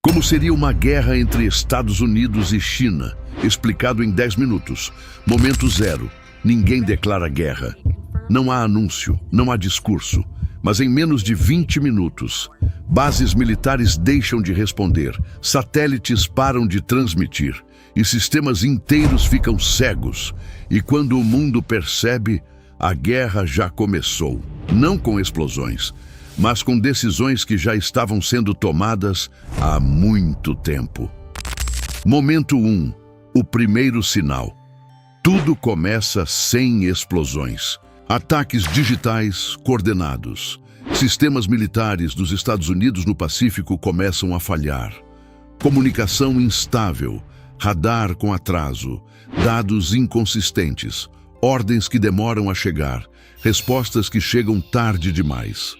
Como seria uma guerra entre Estados Unidos e China? Explicado em 10 minutos. Momento zero. Ninguém declara guerra. Não há anúncio, não há discurso. Mas em menos de 20 minutos, bases militares deixam de responder, satélites param de transmitir e sistemas inteiros ficam cegos. E quando o mundo percebe, a guerra já começou. Não com explosões, mas com decisões que já estavam sendo tomadas há muito tempo. Momento 1. O primeiro sinal. Tudo começa sem explosões. Ataques digitais coordenados. Sistemas militares dos Estados Unidos no Pacífico começam a falhar. Comunicação instável, radar com atraso, dados inconsistentes, ordens que demoram a chegar, respostas que chegam tarde demais.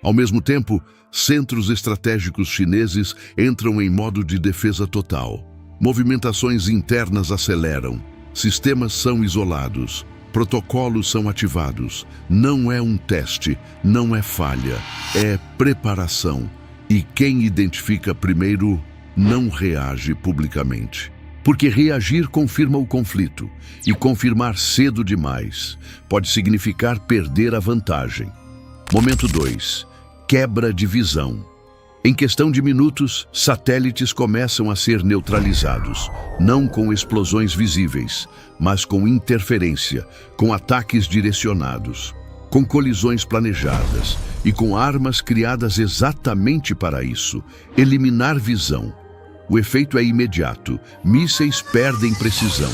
Ao mesmo tempo, centros estratégicos chineses entram em modo de defesa total. Movimentações internas aceleram, sistemas são isolados, protocolos são ativados. Não é um teste, não é falha, é preparação. E quem identifica primeiro não reage publicamente. Porque reagir confirma o conflito, e confirmar cedo demais pode significar perder a vantagem. Momento 2. Quebra de visão. Em questão de minutos, satélites começam a ser neutralizados, não com explosões visíveis, mas com interferência, com ataques direcionados, com colisões planejadas e com armas criadas exatamente para isso, eliminar visão. O efeito é imediato, mísseis perdem precisão,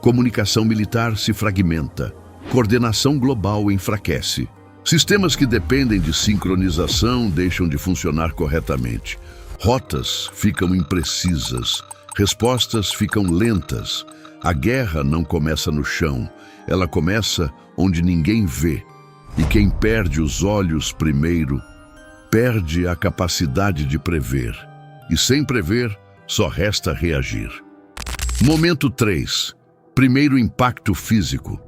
comunicação militar se fragmenta, coordenação global enfraquece. Sistemas que dependem de sincronização deixam de funcionar corretamente. Rotas ficam imprecisas, respostas ficam lentas. A guerra não começa no chão, ela começa onde ninguém vê. E quem perde os olhos primeiro, perde a capacidade de prever. E sem prever, só resta reagir. Momento 3. Primeiro impacto físico.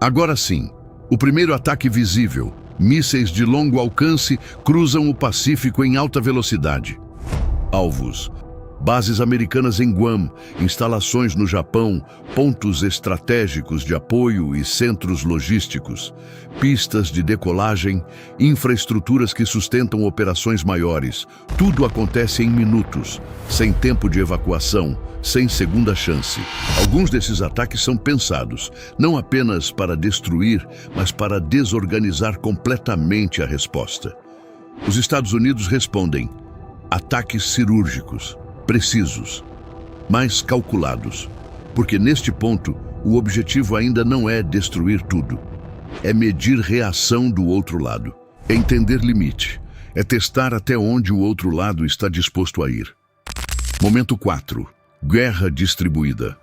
Agora sim. O primeiro ataque visível. Mísseis de longo alcance cruzam o Pacífico em alta velocidade. Alvos. Bases americanas em Guam, instalações no Japão, pontos estratégicos de apoio e centros logísticos, pistas de decolagem, infraestruturas que sustentam operações maiores. Tudo acontece em minutos, sem tempo de evacuação, sem segunda chance. Alguns desses ataques são pensados, não apenas para destruir, mas para desorganizar completamente a resposta. Os Estados Unidos respondem: ataques cirúrgicos, precisos, mas calculados, porque neste ponto o objetivo ainda não é destruir tudo. É medir reação do outro lado, é entender limite, é testar até onde o outro lado está disposto a ir. Momento 4. Guerra distribuída.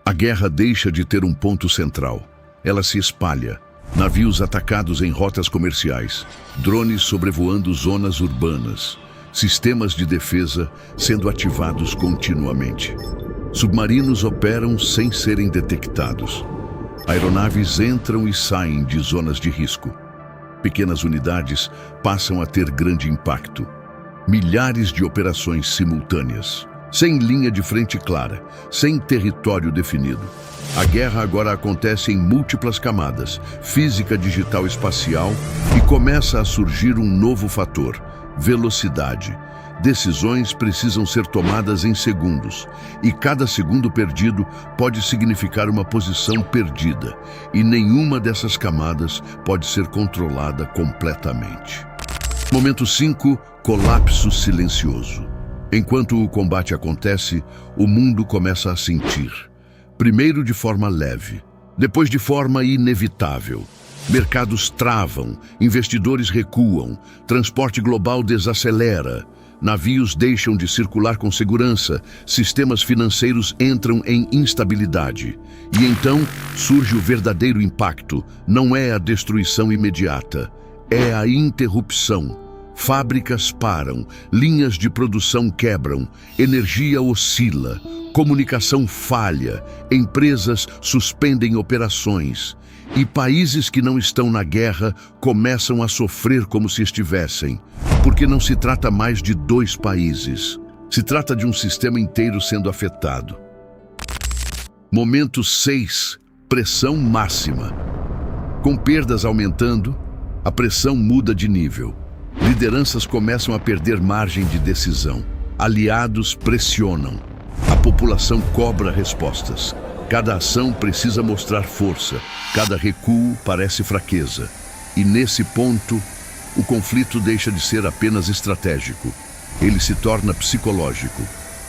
A guerra deixa de ter um ponto central. Ela se espalha. Navios atacados em rotas comerciais, drones sobrevoando zonas urbanas, sistemas de defesa sendo ativados continuamente. Submarinos operam sem serem detectados. Aeronaves entram e saem de zonas de risco. Pequenas unidades passam a ter grande impacto. Milhares de operações simultâneas. Sem linha de frente clara, sem território definido. A guerra agora acontece em múltiplas camadas, física, digital, espacial, e começa a surgir um novo fator: velocidade. Decisões precisam ser tomadas em segundos, e cada segundo perdido pode significar uma posição perdida, e nenhuma dessas camadas pode ser controlada completamente. Momento 5. Colapso silencioso. Enquanto o combate acontece, o mundo começa a sentir. Primeiro de forma leve, depois de forma inevitável. Mercados travam, investidores recuam, transporte global desacelera, navios deixam de circular com segurança, sistemas financeiros entram em instabilidade. E então surge o verdadeiro impacto. Não é a destruição imediata, é a interrupção. Fábricas param, linhas de produção quebram, energia oscila, comunicação falha, empresas suspendem operações. E países que não estão na guerra começam a sofrer como se estivessem, porque não se trata mais de dois países, Se trata de um sistema inteiro sendo afetado. Momento 6. Pressão máxima. Com perdas aumentando, a pressão muda de nível. Lideranças começam a perder margem de decisão. Aliados pressionam. A população cobra respostas. Cada ação precisa mostrar força. Cada recuo parece fraqueza. E nesse ponto, o conflito deixa de ser apenas estratégico. Ele se torna psicológico.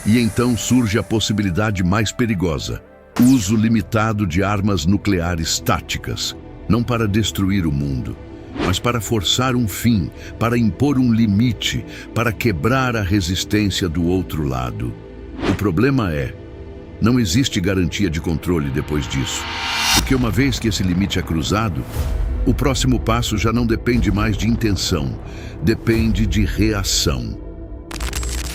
E então surge a possibilidade mais perigosa: uso limitado de armas nucleares táticas, não para destruir o mundo, mas para forçar um fim, para impor um limite, para quebrar a resistência do outro lado. O problema é, não existe garantia de controle depois disso, porque uma vez que esse limite é cruzado, o próximo passo já não depende mais de intenção, depende de reação.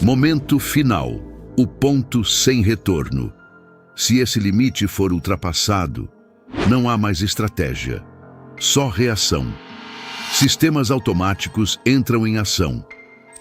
Momento final, o ponto sem retorno. Se esse limite for ultrapassado, não há mais estratégia, só reação. Sistemas automáticos entram em ação.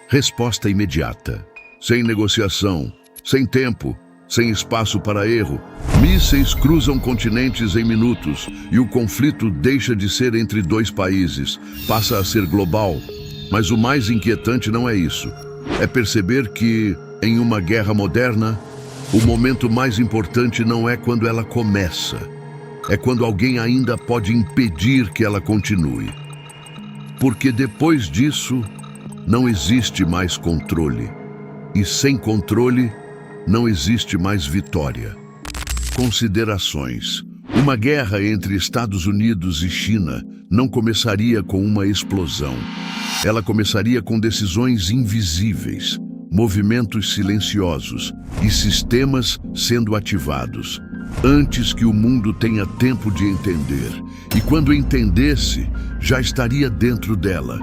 Resposta imediata. Sem negociação, sem tempo, sem espaço para erro. Mísseis cruzam continentes em minutos e o conflito deixa de ser entre dois países, passa a ser global. Mas o mais inquietante não é isso. É perceber que, em uma guerra moderna, o momento mais importante não é quando ela começa. É quando alguém ainda pode impedir que ela continue. Porque depois disso, não existe mais controle. E sem controle, não existe mais vitória. Considerações. Uma guerra entre Estados Unidos e China não começaria com uma explosão. Ela começaria com decisões invisíveis, movimentos silenciosos e sistemas sendo ativados, antes que o mundo tenha tempo de entender. E quando entendesse, já estaria dentro dela,